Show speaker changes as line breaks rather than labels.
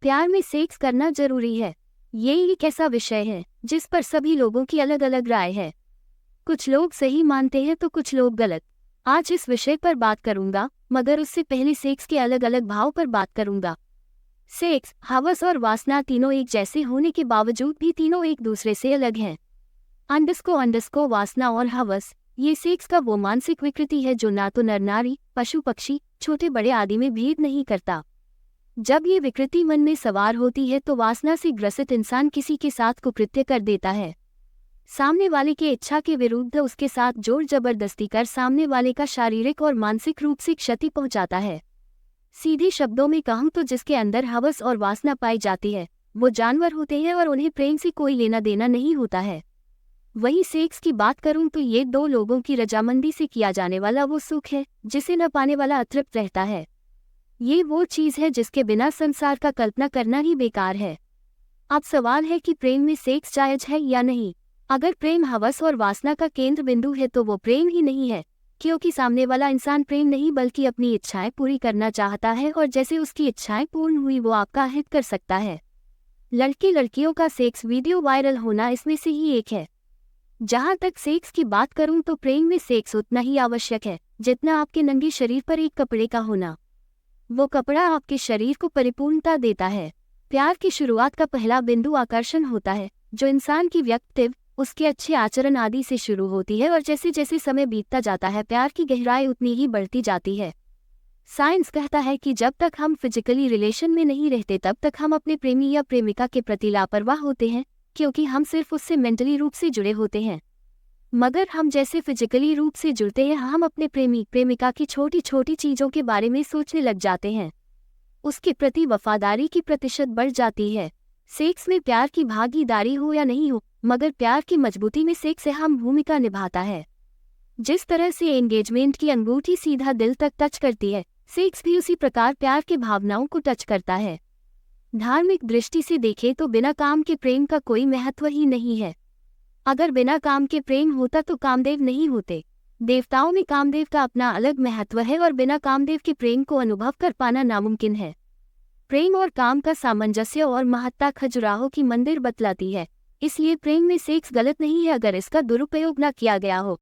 प्यार में सेक्स करना जरूरी है। ये एक ऐसा विषय है जिस पर सभी लोगों की अलग अलग राय है। कुछ लोग सही मानते हैं तो कुछ लोग गलत। आज इस विषय पर बात करूंगा, मगर उससे पहले सेक्स के अलग अलग भाव पर बात करूंगा। सेक्स, हवस और वासना तीनों एक जैसे होने के बावजूद भी तीनों एक दूसरे से अलग हैं। अंडस्को वासना और हवस, ये सेक्स का वो मानसिक विकृति है जो ना तो नर नारी, पशु पक्षी, छोटे बड़े आदि में भेद नहीं करता। जब ये विकृति मन में सवार होती है तो वासना से ग्रसित इंसान किसी के साथ कुकृत्य कर देता है। सामने वाले की इच्छा के विरुद्ध उसके साथ जोर जबरदस्ती कर सामने वाले का शारीरिक और मानसिक रूप से क्षति पहुंचाता है। सीधे शब्दों में कहूं तो जिसके अंदर हवस और वासना पाई जाती है वो जानवर होते हैं और उन्हें प्रेम से कोई लेना देना नहीं होता है। वहीं सेक्स की बात करूं तो ये दो लोगों की रजामंदी से किया जाने वाला वो सुख है जिसे न पाने वाला अतृप्त रहता है। ये वो चीज़ है जिसके बिना संसार का कल्पना करना ही बेकार है। अब सवाल है कि प्रेम में सेक्स जायज है या नहीं। अगर प्रेम हवस और वासना का केंद्र बिंदु है तो वो प्रेम ही नहीं है, क्योंकि सामने वाला इंसान प्रेम नहीं बल्कि अपनी इच्छाएं पूरी करना चाहता है और जैसे उसकी इच्छाएं पूर्ण हुई वो आपका हित कर सकता है। लड़के लड़कियों का सेक्स वीडियो वायरल होना इसमें से ही एक है। जहाँ तक सेक्स की बात करूँ तो प्रेम में सेक्स उतना ही आवश्यक है जितना आपके नंगे शरीर पर एक कपड़े का होना। वो कपड़ा आपके शरीर को परिपूर्णता देता है। प्यार की शुरुआत का पहला बिंदु आकर्षण होता है, जो इंसान की व्यक्तित्व, उसके अच्छे आचरण आदि से शुरू होती है और जैसे जैसे समय बीतता जाता है प्यार की गहराई उतनी ही बढ़ती जाती है। साइंस कहता है कि जब तक हम फिजिकली रिलेशन में नहीं रहते तब तक हम अपने प्रेमी या प्रेमिका के प्रति लापरवाह होते हैं, क्योंकि हम सिर्फ उससे मेंटली रूप से जुड़े होते हैं। मगर हम जैसे फिजिकली रूप से जुड़ते हैं हम अपने प्रेमी प्रेमिका की छोटी छोटी चीज़ों के बारे में सोचने लग जाते हैं। उसके प्रति वफादारी की प्रतिशत बढ़ जाती है। सेक्स में प्यार की भागीदारी हो या नहीं हो, मगर प्यार की मजबूती में सेक्स अहम भूमिका निभाता है। जिस तरह से एंगेजमेंट की अंगूठी सीधा दिल तक टच करती है, सेक्स भी उसी प्रकार प्यार के भावनाओं को टच करता है। धार्मिक दृष्टि से देखें तो बिना काम के प्रेम का कोई महत्व ही नहीं है। अगर बिना काम के प्रेम होता तो कामदेव नहीं होते। देवताओं में कामदेव का अपना अलग महत्व है और बिना कामदेव के प्रेम को अनुभव कर पाना नामुमकिन है। प्रेम और काम का सामंजस्य और महत्ता खजुराहो की मंदिर बतलाती है। इसलिए प्रेम में सेक्स गलत नहीं है अगर इसका दुरुपयोग न किया गया हो।